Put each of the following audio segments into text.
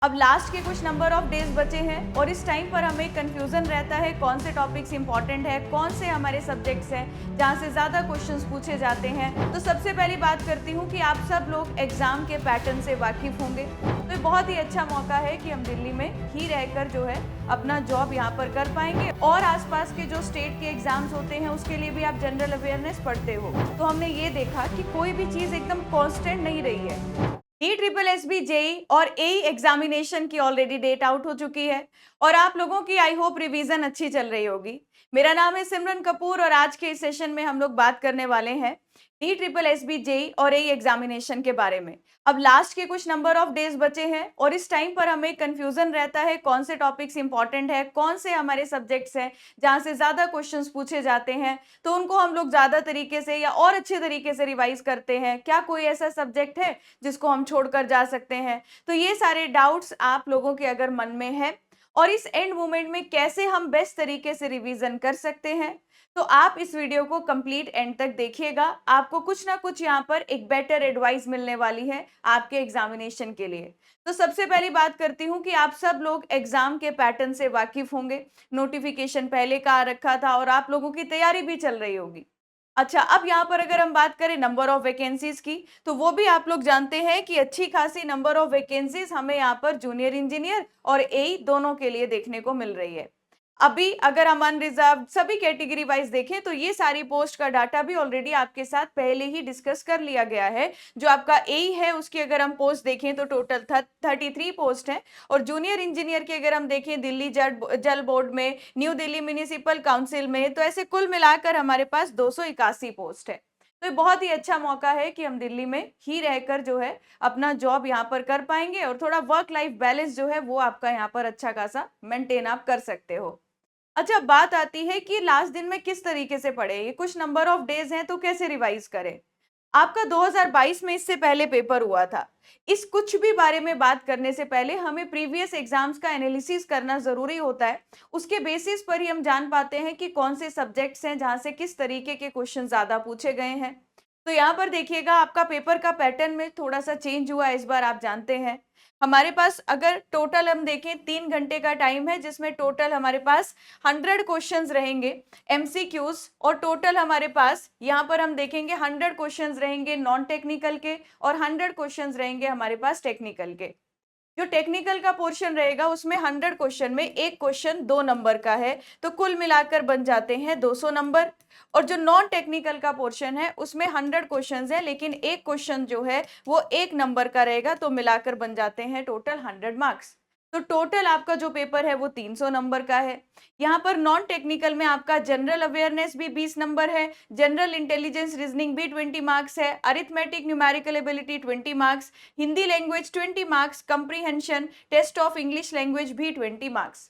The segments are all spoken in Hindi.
अब लास्ट के कुछ नंबर ऑफ डेज बचे हैं और इस टाइम पर हमें कंफ्यूजन रहता है कौन से टॉपिक्स इंपॉर्टेंट है, कौन से हमारे सब्जेक्ट्स हैं जहाँ से ज़्यादा क्वेश्चंस पूछे जाते हैं। तो सबसे पहली बात करती हूँ कि आप सब लोग एग्ज़ाम के पैटर्न से वाकिफ़ होंगे। तो ये बहुत ही अच्छा मौका है कि हम दिल्ली में ही रहकर जो है अपना जॉब यहाँ पर कर पाएंगे और आसपास के जो स्टेट के एग्ज़ाम्स होते हैं उसके लिए भी आप जनरल अवेयरनेस पढ़ते हो। तो हमने ये देखा कि कोई भी चीज़ एकदम कॉन्स्टेंट नहीं रही है। ESSB जेई और एई एग्जामिनेशन की ऑलरेडी डेट आउट हो चुकी है और आप लोगों की आई होप रिवीजन अच्छी चल रही होगी। मेरा नाम है सिमरन कपूर और आज के इस सेशन में हम लोग बात करने वाले हैं ESSB जेई और एई एग्जामिनेशन के बारे में। अब लास्ट के कुछ नंबर ऑफ डेज बचे हैं और इस टाइम पर हमें कंफ्यूजन रहता है कौन से टॉपिक्स इंपॉर्टेंट है, कौन से हमारे सब्जेक्ट्स हैं जहाँ से ज़्यादा क्वेश्चंस पूछे जाते हैं, तो उनको हम लोग ज़्यादा तरीके से या और अच्छे तरीके से रिवाइज करते हैं। क्या कोई ऐसा सब्जेक्ट है जिसको हम छोड़कर जा सकते हैं? तो ये सारे डाउट्स आप लोगों के अगर मन में है और इस एंड मोमेंट में कैसे हम बेस्ट तरीके से रिवीजन कर सकते हैं, तो आप इस वीडियो को कंप्लीट एंड तक देखिएगा। आपको कुछ ना कुछ यहाँ पर एक बेटर एडवाइस मिलने वाली है आपके एग्जामिनेशन के लिए। तो सबसे पहली बात करती हूँ कि आप सब लोग एग्जाम के पैटर्न से वाकिफ होंगे। नोटिफिकेशन पहले का आ रखा था और आप लोगों की तैयारी भी चल रही होगी। अच्छा, अब यहाँ पर अगर हम बात करें नंबर ऑफ वैकेंसीज की, तो वो भी आप लोग जानते हैं कि अच्छी खासी नंबर ऑफ वैकेंसीज हमें यहाँ पर जूनियर इंजीनियर और एई दोनों के लिए देखने को मिल रही है। अभी अगर हम अनरिजर्व सभी कैटेगरी वाइज देखें तो ये सारी पोस्ट का डाटा भी ऑलरेडी आपके साथ पहले ही डिस्कस कर लिया गया है। जो आपका एई है उसकी अगर हम पोस्ट देखें तो टोटल 33 पोस्ट है और जूनियर इंजीनियर की अगर हम देखें दिल्ली जल बोर्ड में, न्यू दिल्ली म्यूनिसिपल काउंसिल में, तो ऐसे कुल मिलाकर हमारे पास 281 पोस्ट है। तो ये बहुत ही अच्छा मौका है कि हम दिल्ली में ही रहकर जो है अपना जॉब यहाँ पर कर पाएंगे और थोड़ा वर्क लाइफ बैलेंस जो है वो आपका यहाँ पर अच्छा खासा मेंटेन आप कर सकते हो। अच्छा, बात आती है कि लास्ट दिन में किस तरीके से पढ़े, ये कुछ नंबर ऑफ डेज हैं तो कैसे रिवाइज करें। आपका 2022 में इससे पहले पेपर हुआ था। इस कुछ भी बारे में बात करने से पहले हमें प्रीवियस एग्जाम्स का एनालिसिस करना जरूरी होता है। उसके बेसिस पर ही हम जान पाते हैं कि कौन से सब्जेक्ट्स हैं जहां से किस तरीके के क्वेश्चन ज्यादा पूछे गए हैं। तो यहाँ पर देखिएगा आपका पेपर का पैटर्न में थोड़ा सा चेंज हुआ इस बार, आप जानते हैं। हमारे पास अगर टोटल हम देखें 3 घंटे का टाइम है जिसमें टोटल हमारे पास 100 क्वेश्चंस रहेंगे एमसीक्यूज और टोटल हमारे पास यहाँ पर हम देखेंगे 100 क्वेश्चंस रहेंगे नॉन टेक्निकल के और 100 क्वेश्चंस रहेंगे हमारे पास टेक्निकल के। जो टेक्निकल का पोर्शन रहेगा उसमें 100 क्वेश्चन में एक क्वेश्चन 2 नंबर का है, तो कुल मिलाकर बन जाते हैं 200 नंबर। और जो नॉन टेक्निकल का पोर्शन है उसमें 100 क्वेश्चन है लेकिन एक क्वेश्चन जो है वो 1 नंबर का रहेगा, तो मिलाकर बन जाते हैं टोटल 100 मार्क्स। तो टोटल आपका जो पेपर है वो 300 नंबर का है। यहाँ पर नॉन टेक्निकल में आपका जनरल अवेयरनेस भी 20 नंबर है, जनरल इंटेलिजेंस रीजनिंग भी 20 मार्क्स है, arithmetic numerical ability 20 marks, Hindi language 20 marks, comprehension test of English language भी 20 मार्क्स।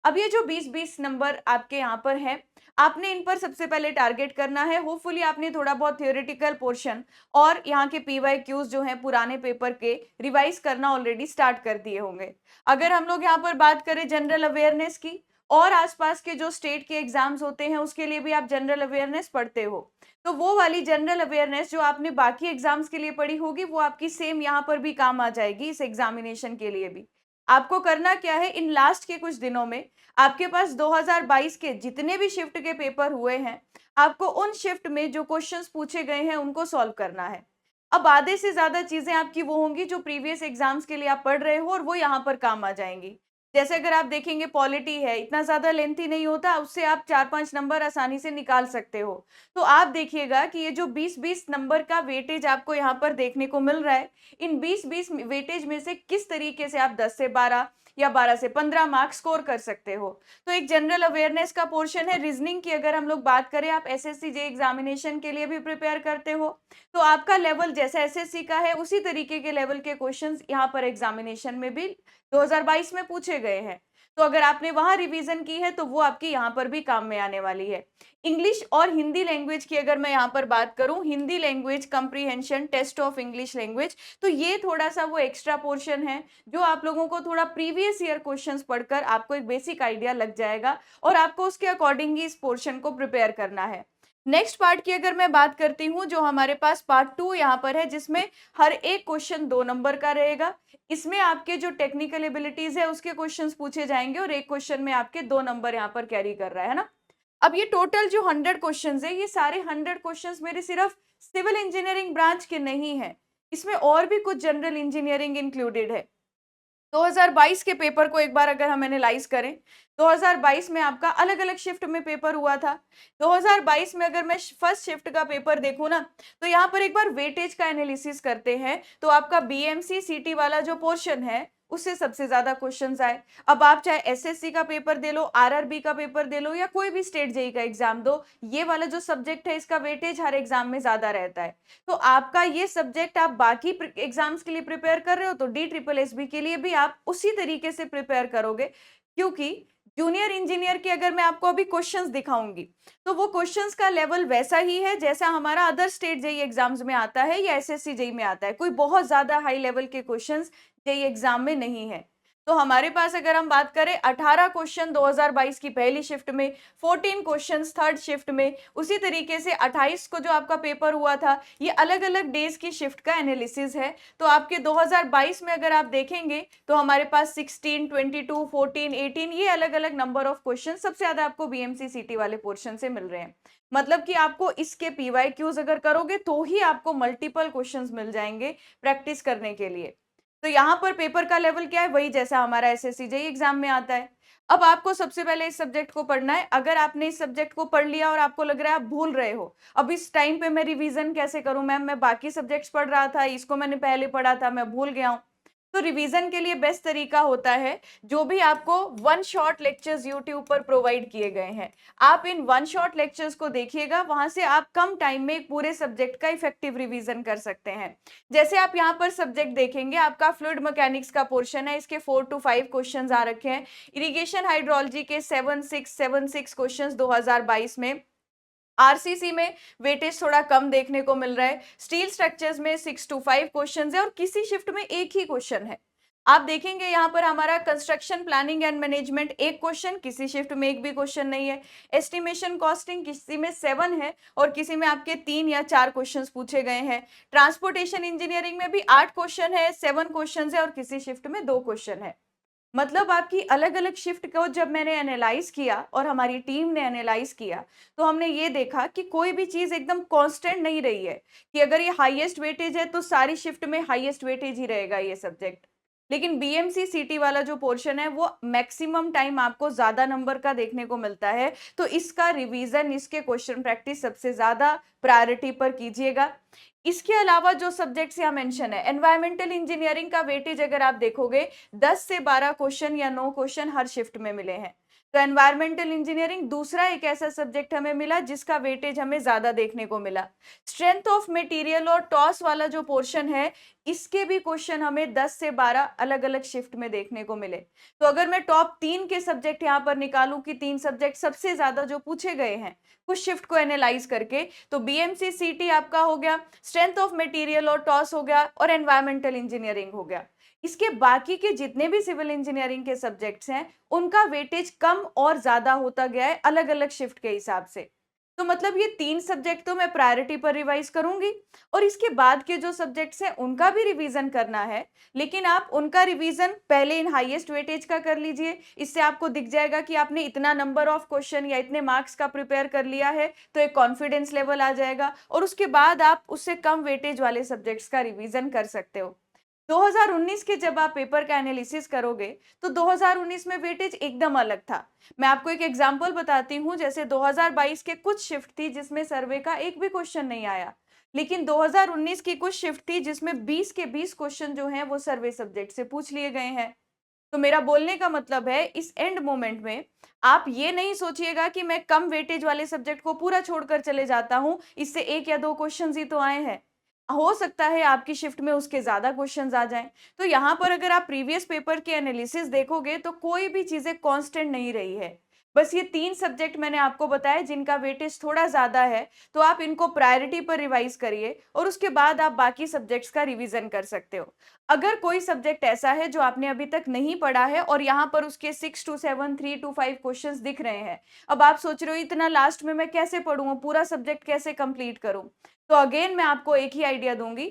अब ये जो 20-20 नंबर आपके यहाँ पर हैं, आपने इन पर सबसे पहले टारगेट करना है। होपफुली आपने थोड़ा बहुत थियोरेटिकल पोर्शन और यहाँ के पीवाईक्यूज जो हैं पुराने पेपर के रिवाइज करना ऑलरेडी स्टार्ट कर दिए होंगे। अगर हम लोग यहाँ पर बात करें जनरल अवेयरनेस की और आसपास के जो स्टेट के एग्जाम्स होते हैं उसके लिए भी आप जनरल अवेयरनेस पढ़ते हो, तो वो वाली जनरल अवेयरनेस जो आपने बाकी एग्जाम्स के लिए पढ़ी होगी वो आपकी सेम यहाँ पर भी काम आ जाएगी इस एग्जामिनेशन के लिए भी। आपको करना क्या है, इन लास्ट के कुछ दिनों में आपके पास 2022 के जितने भी शिफ्ट के पेपर हुए हैं, आपको उन शिफ्ट में जो क्वेश्चंस पूछे गए हैं उनको सॉल्व करना है। अब आधे से ज्यादा चीजें आपकी वो होंगी जो प्रीवियस एग्जाम्स के लिए आप पढ़ रहे हो और वो यहाँ पर काम आ जाएंगी। जैसे अगर आप देखेंगे पॉलिटी है, इतना ज्यादा लेंथी नहीं होता, उससे आप 4-5 नंबर आसानी से निकाल सकते हो। तो आप देखिएगा कि ये जो 20-20 नंबर का वेटेज आपको यहाँ पर देखने को मिल रहा है, इन 20-20 वेटेज में से किस तरीके से आप 10 से 12 या 12 से 15 मार्क्स स्कोर कर सकते हो। तो एक जनरल अवेयरनेस का पोर्शन है। रीजनिंग की अगर हम लोग बात करें, आप एसएससी जे एग्जामिनेशन के लिए भी प्रिपेयर करते हो, तो आपका लेवल जैसा एसएससी का है उसी तरीके के लेवल के क्वेश्चंस यहाँ पर एग्जामिनेशन में भी 2022 में पूछे गए हैं। तो अगर आपने वहां रिवीजन की है तो वो आपकी यहाँ पर भी काम में आने वाली है। इंग्लिश और हिंदी लैंग्वेज की अगर मैं यहाँ पर बात करूं, Hindi language comprehension test of English language, तो ये थोड़ा सा वो एक्स्ट्रा पोर्शन है जो आप लोगों को थोड़ा प्रीवियस ईयर क्वेश्चंस पढ़कर आपको एक बेसिक आइडिया लग जाएगा और आपको उसके अकॉर्डिंग ही इस पोर्शन को प्रिपेयर करना है। नेक्स्ट पार्ट की अगर मैं बात करती हूँ, जो हमारे पास पार्ट 2 यहाँ पर है, जिसमें हर एक क्वेश्चन 2 नंबर का रहेगा। इसमें आपके जो टेक्निकल एबिलिटीज है उसके क्वेश्चंस पूछे जाएंगे और एक क्वेश्चन में आपके 2 नंबर यहाँ पर कैरी कर रहा है ना। अब ये टोटल जो 100 क्वेश्चंस है, ये सारे 100 क्वेश्चंस मेरे सिर्फ सिविल इंजीनियरिंग ब्रांच के नहीं है, इसमें और भी कुछ जनरल इंजीनियरिंग इंक्लूडेड है। 2022 के पेपर को एक बार अगर हम एनालाइज करें, 2022 में आपका अलग अलग शिफ्ट में पेपर हुआ था। 2022 में अगर मैं फर्स्ट शिफ्ट का पेपर देखूं ना, तो यहाँ पर एक बार वेटेज का एनालिसिस करते हैं, तो आपका बीएमसी सीटी वाला जो पोर्शन है उससे सबसे ज्यादा क्वेश्चंस आए। अब आप चाहे एसएससी का पेपर दे लो, आरआरबी का पेपर दे लो, या कोई भी स्टेट जेई का एग्जाम दो, ये वाला जो सब्जेक्ट है इसका वेटेज हर एग्जाम में ज्यादा रहता है। तो आपका ये सब्जेक्ट आप बाकी एग्जाम्स के लिए प्रिपेयर कर रहे हो, तो डी ट्रिपल एस बी के लिए भी आप उसी तरीके से प्रिपेयर करोगे, क्योंकि जूनियर इंजीनियर के अगर मैं आपको अभी क्वेश्चंस दिखाऊंगी, तो वो क्वेश्चंस का लेवल वैसा ही है जैसा हमारा अदर स्टेट जेई एग्जाम्स में आता है या एसएससी जेई में आता है। कोई बहुत ज्यादा हाई लेवल के क्वेश्चंस जेई एग्जाम में नहीं है। तो हमारे पास अगर हम बात करें 18 क्वेश्चन 2022 की पहली शिफ्ट में, 14 क्वेश्चंस थर्ड शिफ्ट में, उसी तरीके से 28 को जो आपका पेपर हुआ था, ये अलग अलग डेज की शिफ्ट का एनालिसिस है। तो आपके 2022 में अगर आप देखेंगे तो हमारे पास 16, 22, 14, 18 ये अलग अलग नंबर ऑफ क्वेश्चन सबसे ज्यादा आपको बीएमसी सीटी वाले पोर्शन से मिल रहे हैं। मतलब कि आपको इसके पीवाई क्यूज अगर करोगे तो ही आपको मल्टीपल क्वेश्चंस मिल जाएंगे प्रैक्टिस करने के लिए। तो यहाँ पर पेपर का लेवल क्या है, वही जैसा हमारा एसएससी जेईई एग्जाम में आता है। अब आपको सबसे पहले इस सब्जेक्ट को पढ़ना है। अगर आपने इस सब्जेक्ट को पढ़ लिया और आपको लग रहा है आप भूल रहे हो, अब इस टाइम पे मैं रिवीजन कैसे करूं मैम, मैं बाकी सब्जेक्ट्स पढ़ रहा था, इसको मैंने पहले पढ़ा था, मैं भूल गया हूं। तो रिवीजन के लिए बेस्ट तरीका होता है जो भी आपको वन शॉट लेक्चर्स यूट्यूब पर प्रोवाइड किए गए हैं, आप इन वन शॉट लेक्चर्स को देखिएगा, वहां से आप कम टाइम में एक पूरे सब्जेक्ट का इफेक्टिव रिवीजन कर सकते हैं। जैसे आप यहाँ पर सब्जेक्ट देखेंगे, आपका फ्लूइड मैकेनिक्स का पोर्शन है, इसके 4 to 5 क्वेश्चंस आ रखे हैं। इरिगेशन हाइड्रोलॉजी के 7-6 क्वेश्चंस 2022 में। आरसीसी में वेटेज थोड़ा कम देखने को मिल रहा है। स्टील स्ट्रक्चर्स में 6 to 5 क्वेश्चंस है और किसी शिफ्ट में एक ही क्वेश्चन है। आप देखेंगे यहाँ पर हमारा कंस्ट्रक्शन प्लानिंग एंड मैनेजमेंट एक क्वेश्चन, किसी शिफ्ट में एक भी क्वेश्चन नहीं है। एस्टिमेशन कॉस्टिंग किसी में 7 है और किसी में आपके 3 या 4 क्वेश्चंस पूछे गए हैं। ट्रांसपोर्टेशन इंजीनियरिंग में भी 8 क्वेश्चन है, 7 क्वेश्चन है और किसी शिफ्ट में 2 क्वेश्चन है। मतलब आपकी अलग अलग शिफ्ट को जब मैंने एनालाइज किया और हमारी टीम ने एनालाइज किया, तो हमने ये देखा कि कोई भी चीज एकदम कांस्टेंट नहीं रही है, कि अगर ये हाईएस्ट वेटेज है तो सारी शिफ्ट में हाईएस्ट वेटेज ही रहेगा ये सब्जेक्ट। लेकिन बीएमसी सीटी वाला जो पोर्शन है वो मैक्सिमम टाइम आपको ज्यादा नंबर का देखने को मिलता है, तो इसका रिवीजन, इसके क्वेश्चन प्रैक्टिस सबसे ज्यादा प्रायोरिटी पर कीजिएगा। इसके अलावा जो सब्जेक्ट्स यहाँ मेंशन है, एनवायरमेंटल इंजीनियरिंग का वेटेज अगर आप देखोगे 10 से 12 क्वेश्चन या 9 क्वेश्चन हर शिफ्ट में मिले हैं। तो एनवायरमेंटल इंजीनियरिंग दूसरा एक ऐसा सब्जेक्ट हमें मिला जिसका वेटेज हमें ज्यादा देखने को मिला। स्ट्रेंथ ऑफ मटेरियल और टॉस वाला जो पोर्शन है, इसके भी क्वेश्चन हमें 10 से 12 अलग अलग शिफ्ट में देखने को मिले। तो अगर मैं टॉप 3 के सब्जेक्ट यहाँ पर निकालूं कि 3 सब्जेक्ट सबसे ज्यादा जो पूछे गए हैं कुछ शिफ्ट को एनालाइज करके, तो बीएमसी सीटी आपका हो गया, स्ट्रेंथ ऑफ मटेरियल और टॉस हो गया और एनवायरमेंटल इंजीनियरिंग हो गया। इसके बाकी के जितने भी सिविल इंजीनियरिंग के सब्जेक्ट्स हैं उनका वेटेज कम और ज्यादा होता गया है अलग अलग शिफ्ट के हिसाब से। तो मतलब ये 3 सब्जेक्ट तो मैं प्रायोरिटी पर रिवाइज करूंगी और इसके बाद के जो सब्जेक्ट्स हैं उनका भी रिवीजन करना है, लेकिन आप उनका रिवीजन पहले इन हाईएस्ट वेटेज का कर लीजिए। इससे आपको दिख जाएगा कि आपने इतना नंबर ऑफ क्वेश्चन या इतने मार्क्स का प्रिपेयर कर लिया है, तो एक कॉन्फिडेंस लेवल आ जाएगा और उसके बाद आप उससे कम वेटेज वाले सब्जेक्ट्स का रिवीजन कर सकते हो। 2019 के जब आप पेपर का एनालिसिस करोगे तो 2019 में वेटेज एकदम अलग था। मैं आपको एक एग्जांपल बताती हूँ, जैसे 2022 के कुछ शिफ्ट थी जिसमें सर्वे का एक भी क्वेश्चन नहीं आया, लेकिन 2019 की कुछ शिफ्ट थी जिसमें 20 के 20 क्वेश्चन जो हैं वो सर्वे सब्जेक्ट से पूछ लिए गए हैं। तो मेरा बोलने का मतलब है, इस एंड मोमेंट में आप ये नहीं सोचिएगा कि मैं कम वेटेज वाले सब्जेक्ट को पूरा छोड़कर चले जाता हूं, इससे 1 या 2 क्वेश्चंस ही तो आए हैं। हो सकता है आपकी शिफ्ट में उसके ज्यादा क्वेश्चंस आ जाएं। तो यहाँ पर अगर आप प्रीवियस पेपर के एनालिसिस देखोगे तो कोई भी चीजें कांस्टेंट नहीं रही है। बस ये 3 सब्जेक्ट मैंने आपको बताए जिनका वेटेज थोड़ा ज़्यादा है, तो आप इनको प्रायोरिटी पर रिवाइज़ करिए और उसके बाद आप बाकी सब्जेक्ट्स का रिवीजन कर सकते हो। अगर कोई सब्जेक्ट ऐसा है जो आपने अभी तक नहीं पढ़ा है और यहाँ पर उसके 6 टू 7, 3 टू 5 क्वेश्चंस दिख रहे हैं। अब आप सोच रहे हो इतना लास्ट में मैं कैसे पढ़ूँ? पूरा सब्जेक्ट कैसे कंप्लीट करूँ? तो अगेन मैं आपको एक ही आइडिया दूँगी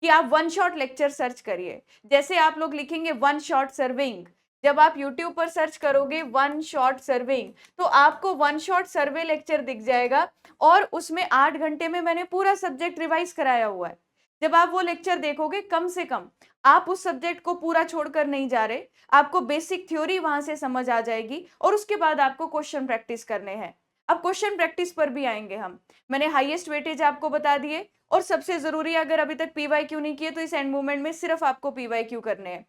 कि आप वन शॉट लेक्चर सर्च करिए। जैसे आप लोग लिखेंगे वन शॉट सर्वेइंग, जब आप यूट्यूब पर सर्च करोगे वन शॉट सर्वेइंग, तो आपको वन शॉट सर्वे लेक्चर दिख जाएगा और उसमें 8 घंटे में मैंने पूरा सब्जेक्ट रिवाइज कराया हुआ है। जब आप वो लेक्चर देखोगे, कम से कम आप उस सब्जेक्ट को पूरा छोड़कर नहीं जा रहे, आपको बेसिक थ्योरी वहां से समझ आ जाएगी और उसके बाद आपको क्वेश्चन प्रैक्टिस करने हैं। अब क्वेश्चन प्रैक्टिस पर भी आएंगे हम। मैंने हाईएस्ट वेटेज आपको बता दिए और सबसे जरूरी, अगर अभी तक पीवाईक्यू नहीं किए तो इस एंड मूवमेंट में सिर्फ आपको पीवाईक्यू करने हैं।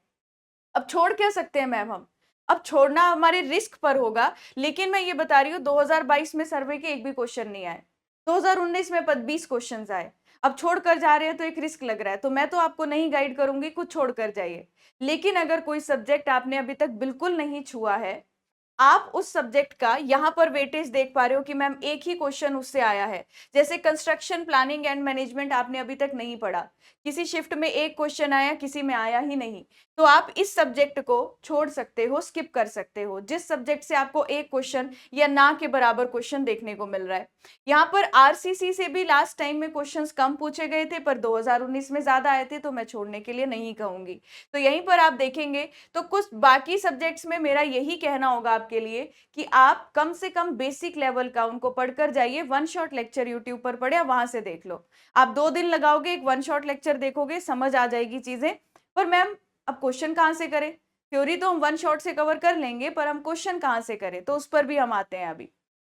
अब छोड़ क्या सकते हैं मैम हम? अब छोड़ना हमारे रिस्क पर होगा, लेकिन मैं ये बता रही हूँ 2022 में सर्वे के एक भी क्वेश्चन नहीं आए। 2019 में 20 क्वेश्चंस आए। अब छोड़कर जा रहे हैं तो एक रिस्क लग रहा है, तो मैं तो आपको नहीं गाइड करूंगी कुछ छोड़कर जाइए। लेकिन अगर कोई सब्जेक्ट आपने अभी तक बिल्कुल नहीं छुआ है, आप उस सब्जेक्ट का यहाँ पर वेटेज देख पा रहे हो कि मैम एक ही क्वेश्चन उससे आया है। जैसे कंस्ट्रक्शन प्लानिंग एंड मैनेजमेंट आपने अभी तक नहीं पढ़ा, किसी शिफ्ट में एक क्वेश्चन आया, किसी में आया ही नहीं। तो आप इस सब्जेक्ट को छोड़ सकते हो, स्किप कर सकते हो, जिस सब्जेक्ट से आपको एक क्वेश्चन या ना के बराबर क्वेश्चन देखने को मिल रहा है। यहाँ पर आरसीसी से भी लास्ट टाइम में क्वेश्चंस कम पूछे गए थे, पर 2019 में ज्यादा आए थे, तो मैं छोड़ने के लिए नहीं कहूंगी। तो यहीं पर आप देखेंगे तो कुछ बाकी सब्जेक्ट्स में मेरा यही कहना होगा आपके लिए कि आप कम से कम बेसिक लेवल का उनको पढ़कर जाइए। वन शॉट लेक्चर यूट्यूब पर पढ़े, वहां से देख लो। आप 2 दिन लगाओगे, एक वन शॉट लेक्चर देखोगे, समझ आ जाएगी चीजें। पर मैम अब क्वेश्चन कहाँ से करें? थ्योरी तो हम वन शॉट से कवर कर लेंगे, पर हम क्वेश्चन कहाँ से करें, तो उस पर भी हम आते हैं अभी।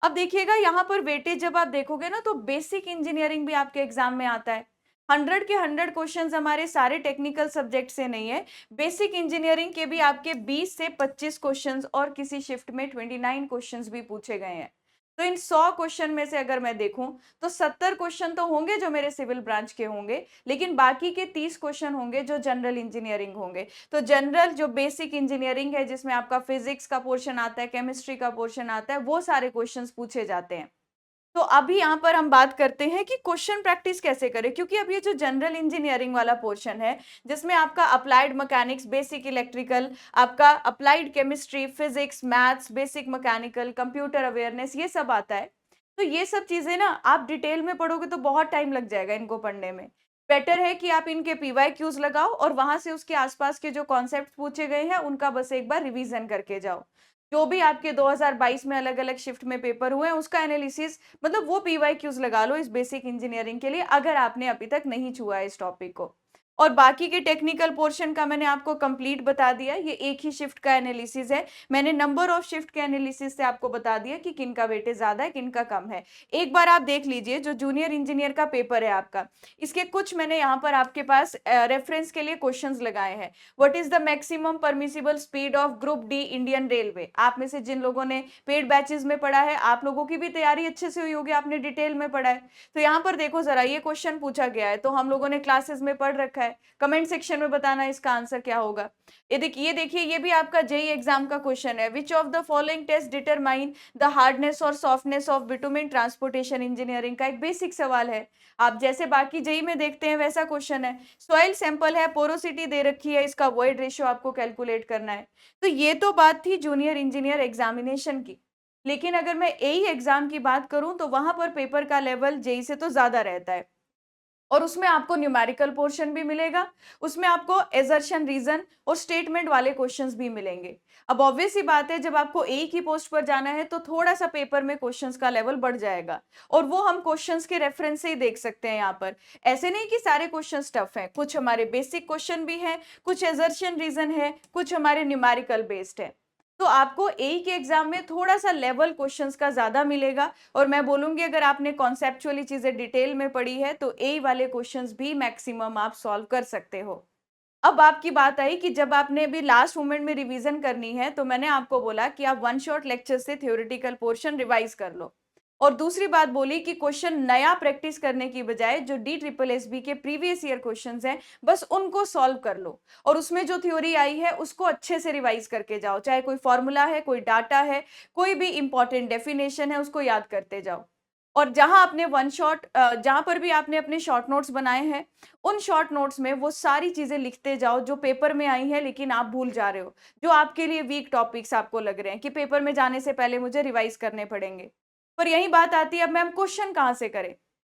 अब देखिएगा यहाँ पर वेटेज जब आप देखोगे ना, तो बेसिक इंजीनियरिंग भी आपके एग्जाम में आता है। 100 के 100 क्वेश्चंस हमारे सारे टेक्निकल सब्जेक्ट से नहीं है। बेसिक इंजीनियरिंग के भी आपके 20 से 25 क्वेश्चंस और किसी शिफ्ट में 29 क्वेश्चंस भी पूछे गए हैं। तो इन 100 क्वेश्चन में से अगर मैं देखूं तो 70 क्वेश्चन तो होंगे जो मेरे सिविल ब्रांच के होंगे, लेकिन बाकी के 30 क्वेश्चन होंगे जो जनरल इंजीनियरिंग होंगे। तो जनरल जो बेसिक इंजीनियरिंग है, जिसमें आपका फिजिक्स का पोर्शन आता है, केमिस्ट्री का पोर्शन आता है, वो सारे क्वेश्चंस पूछे जाते हैं। तो अभी यहाँ पर हम बात करते हैं कि क्वेश्चन प्रैक्टिस कैसे करें, क्योंकि अब ये जो जनरल इंजीनियरिंग वाला पोर्शन है, जिसमें आपका अप्लाइड मैकेनिक्स, बेसिक इलेक्ट्रिकल, आपका applied chemistry, physics, maths, basic mechanical, computer awareness, ये सब आता है। तो ये सब चीजें ना आप डिटेल में पढ़ोगे तो बहुत टाइम लग जाएगा इनको पढ़ने में। बेटर है कि आप इनके पीवाईक्यूज लगाओ और वहां से उसके आसपास के जो कॉन्सेप्ट पूछे गए हैं उनका बस एक बार रिवीजन करके जाओ। जो भी आपके 2022 में अलग-अलग शिफ्ट में पेपर हुए हैं उसका एनालिसिस, मतलब वो पीवाईक्यूज लगा लो इस बेसिक इंजीनियरिंग के लिए, अगर आपने अभी तक नहीं छुआ है इस टॉपिक को। और बाकी के टेक्निकल पोर्शन का मैंने आपको कंप्लीट बता दिया, ये एक ही शिफ्ट का एनालिसिस है। मैंने नंबर ऑफ शिफ्ट के एनालिसिस से आपको बता दिया कि किनका वेटेज ज्यादा है, किनका कम है। एक बार आप देख लीजिए जो जूनियर इंजीनियर का पेपर है आपका, इसके कुछ मैंने यहाँ पर आपके पास रेफरेंस के लिए क्वेश्चंस लगाए हैं। What is the maximum permissible speed of group D Indian railway? आप में से जिन लोगों ने पेड बैचेस में पढ़ा है, आप लोगों की भी तैयारी अच्छे से हुई होगी, आपने डिटेल में पढ़ा है। तो यहाँ पर देखो जरा, ये क्वेश्चन पूछा गया है, तो हम लोगों ने क्लासेस में पढ़ रखा है। कमेंट सेक्शन में बताना इसका आंसर क्या होगा। ये देखिए ये भी आपका जेई एग्जाम का क्वेश्चन है। Which of the following test determine the hardness और softness of bitumen transportation engineering का एक बेसिक सवाल है। आप जैसे बाकी जेई में देखते हैं वैसा क्वेश्चन है। सॉइल सैंपल है, पोरोसिटी दे रखी है, इसका वॉइड रेशियो आपको कैलकुलेट करना है। तो ये तो बात थी जूनियर इंजीनियर एग्जामिनेशन की। लेकिन अगर मैं एई एग्जाम की बात करूं तो वहां पर पेपर का लेवल जेई से तो ज्यादा रहता है और उसमें आपको न्यूमेरिकल पोर्शन भी मिलेगा, उसमें आपको एजर्शन, रीजन और स्टेटमेंट वाले क्वेश्चंस भी मिलेंगे। अब ऑब्वियस सी बात है, जब आपको ए की पोस्ट पर जाना है तो थोड़ा सा पेपर में क्वेश्चंस का लेवल बढ़ जाएगा और वो हम क्वेश्चंस के रेफरेंस से ही देख सकते हैं। यहाँ पर ऐसे नहीं कि सारे क्वेश्चन टफ हैं, कुछ हमारे बेसिक क्वेश्चन भी हैं, कुछ एजर्शन, रीजन है, कुछ हमारे न्यूमेरिकल बेस्ड है। तो आपको एई के एग्जाम में थोड़ा सा लेवल क्वेश्चंस का ज्यादा मिलेगा और मैं बोलूंगी अगर आपने कॉन्सेप्चुअली चीजें डिटेल में पढ़ी है तो एई वाले क्वेश्चंस भी मैक्सिमम आप सॉल्व कर सकते हो। अब आपकी बात आई कि जब आपने अभी लास्ट मोमेंट में रिवीजन करनी है, तो मैंने आपको बोला कि आप वन शॉट लेक्चर से थ्योरेटिकल पोर्शन रिवाइज कर लो। और दूसरी बात बोली कि क्वेश्चन नया प्रैक्टिस करने की बजाय जो डी ट्रिपल एस बी के प्रीवियस ईयर क्वेश्चंस हैं बस उनको सॉल्व कर लो और उसमें जो थ्योरी आई है उसको अच्छे से रिवाइज करके जाओ, चाहे कोई फॉर्मूला है, कोई डाटा है, कोई भी इंपॉर्टेंट डेफिनेशन है, उसको याद करते जाओ। और जहां आपने वन शॉट जहां पर भी आपने अपने शॉर्ट नोट्स बनाए हैं उन शॉर्ट नोट्स में वो सारी चीजें लिखते जाओ जो पेपर में आई है लेकिन आप भूल जा रहे हो, जो आपके लिए वीक टॉपिक्स आपको लग रहे हैं कि पेपर में जाने से पहले मुझे रिवाइज करने पड़ेंगे। पर यही बात आती है, अब मैम क्वेश्चन कहाँ से करें?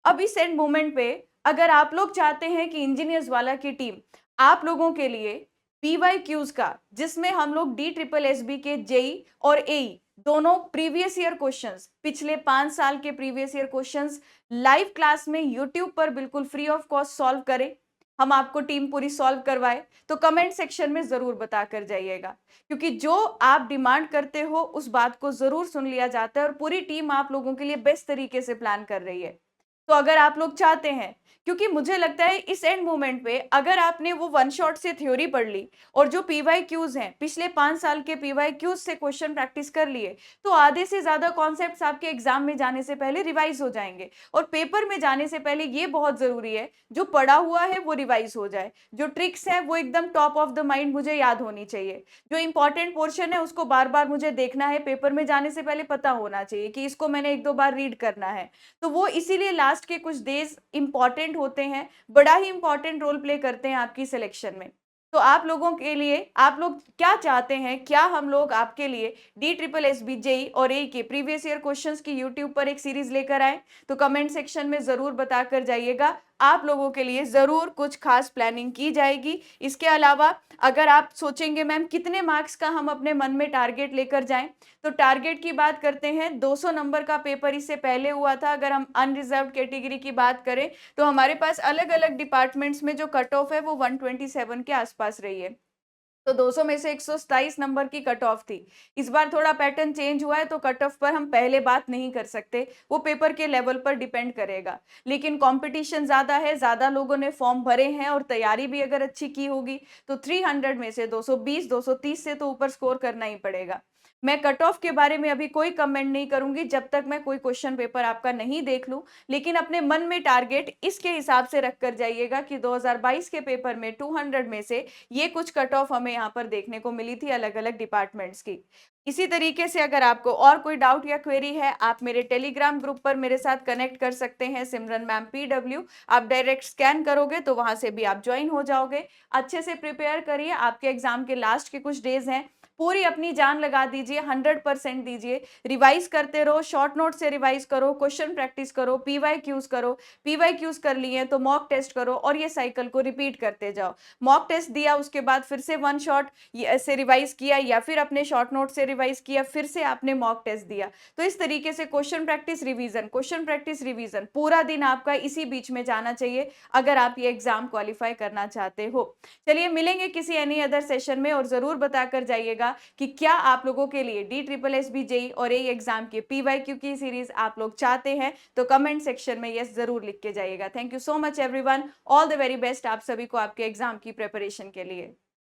अब इस एंड मोमेंट पे अगर आप लोग चाहते हैं कि इंजीनियर्स वाला की टीम आप लोगों के लिए पीवाईक्यूज का, जिसमें हम लोग डी ट्रिपल एस बी के जेई और एई दोनों प्रीवियस ईयर क्वेश्चंस, पिछले 5 साल के previous year questions live class में यूट्यूब पर बिल्कुल फ्री ऑफ कॉस्ट सॉल्व करें, हम आपको टीम पूरी सॉल्व करवाए, तो कमेंट सेक्शन में जरूर बता कर जाइएगा, क्योंकि जो आप डिमांड करते हो उस बात को जरूर सुन लिया जाता है और पूरी टीम आप लोगों के लिए बेस्ट तरीके से प्लान कर रही है। तो अगर आप लोग चाहते हैं, क्योंकि मुझे लगता है इस एंड मोमेंट पे अगर आपने वो वन शॉट से थ्योरी पढ़ ली और जो पीवाईक्यूज हैं पिछले 5 साल के पीवाईक्यूज से क्वेश्चन प्रैक्टिस कर लिए, तो आधे से ज्यादा कॉन्सेप्ट्स आपके एग्जाम में जाने से पहले रिवाइज हो जाएंगे। और पेपर में जाने से पहले ये बहुत जरूरी है जो पढ़ा हुआ है वो रिवाइज हो जाए, जो ट्रिक्स है वो एकदम टॉप ऑफ द माइंड मुझे याद होनी चाहिए, जो इंपॉर्टेंट पोर्शन है उसको बार बार मुझे देखना है, पेपर में जाने से पहले पता होना चाहिए कि इसको मैंने 1-2 बार रीड करना है। तो वो इसीलिए लास्ट के कुछ डेज इंपॉर्टेंट होते हैं, बड़ा ही इंपॉर्टेंट रोल प्ले करते हैं आपकी सिलेक्शन में। तो आप लोगों के लिए आप लोग क्या चाहते हैं, क्या हम लोग आपके लिए D triple S B JE और ए के प्रीवियस ईयर क्वेश्चंस की यूट्यूब पर एक सीरीज लेकर आए? तो कमेंट सेक्शन में जरूर बताकर जाइएगा, आप लोगों के लिए जरूर कुछ खास प्लानिंग की जाएगी। इसके अलावा अगर आप सोचेंगे मैम कितने मार्क्स का हम अपने मन में टारगेट लेकर जाएं, तो टारगेट की बात करते हैं, 200 नंबर का पेपर इससे पहले हुआ था। अगर हम अनरिजर्व्ड कैटेगरी की बात करें तो हमारे पास अलग अलग डिपार्टमेंट्स में जो कट ऑफ है वो 127 के आसपास रही है, तो 200 में से 127 नंबर की कट ऑफ थी। इस बार थोड़ा पैटर्न चेंज हुआ है तो कट ऑफ पर हम पहले बात नहीं कर सकते, वो पेपर के लेवल पर डिपेंड करेगा। लेकिन कंपटीशन ज़्यादा है, ज़्यादा लोगों ने फॉर्म भरे हैं और तैयारी भी अगर अच्छी की होगी तो 300 में से 220 230 से तो ऊपर स्कोर करना ही पड़ेगा। मैं कट ऑफ के बारे में अभी कोई कमेंट नहीं करूंगी जब तक मैं कोई क्वेश्चन पेपर आपका नहीं देख लूं, लेकिन अपने मन में टारगेट इसके हिसाब से रख कर जाइएगा कि 2022 के पेपर में 200 में से ये कुछ कट ऑफ हमें यहाँ पर देखने को मिली थी अलग अलग डिपार्टमेंट्स की। इसी तरीके से अगर आपको और कोई डाउट या क्वेरी है, आप मेरे टेलीग्राम ग्रुप पर मेरे साथ कनेक्ट कर सकते हैं, सिमरन मैम PW। आप डायरेक्ट स्कैन करोगे तो वहां से भी आप ज्वाइन हो जाओगे। अच्छे से प्रिपेयर करिए, आपके एग्जाम के लास्ट के कुछ डेज हैं, पूरी अपनी जान लगा दीजिए, 100% दीजिए, रिवाइज करते रहो, शॉर्ट नोट से रिवाइज करो, क्वेश्चन प्रैक्टिस करो, पीवाईक्यूज करो, पीवाईक्यूज कर लिए तो मॉक टेस्ट करो और ये साइकिल को रिपीट करते जाओ। मॉक टेस्ट दिया उसके बाद फिर से वन शॉट से रिवाइज किया या फिर अपने शॉर्ट नोट से रिवाइज किया, फिर से आपने मॉक टेस्ट दिया। तो इस तरीके से question practice revision, question practice revision, पूरा दिन आपका इसी बीच में जाना चाहिए अगर आप ये एग्जाम क्वालिफाई करना चाहते हो। चलिए मिलेंगे किसी एनी अदर सेशन में और जरूर बताकर जाइएगा कि क्या आप लोगों के लिए D triple S B JE और ए एग्जाम के पीवाईक्यू की सीरीज आप लोग चाहते हैं, तो कमेंट सेक्शन में यस जरूर लिख के जाइएगा। Thank you so much everyone, all the very best आप सभी को आपके एग्जाम की प्रिपरेशन के लिए।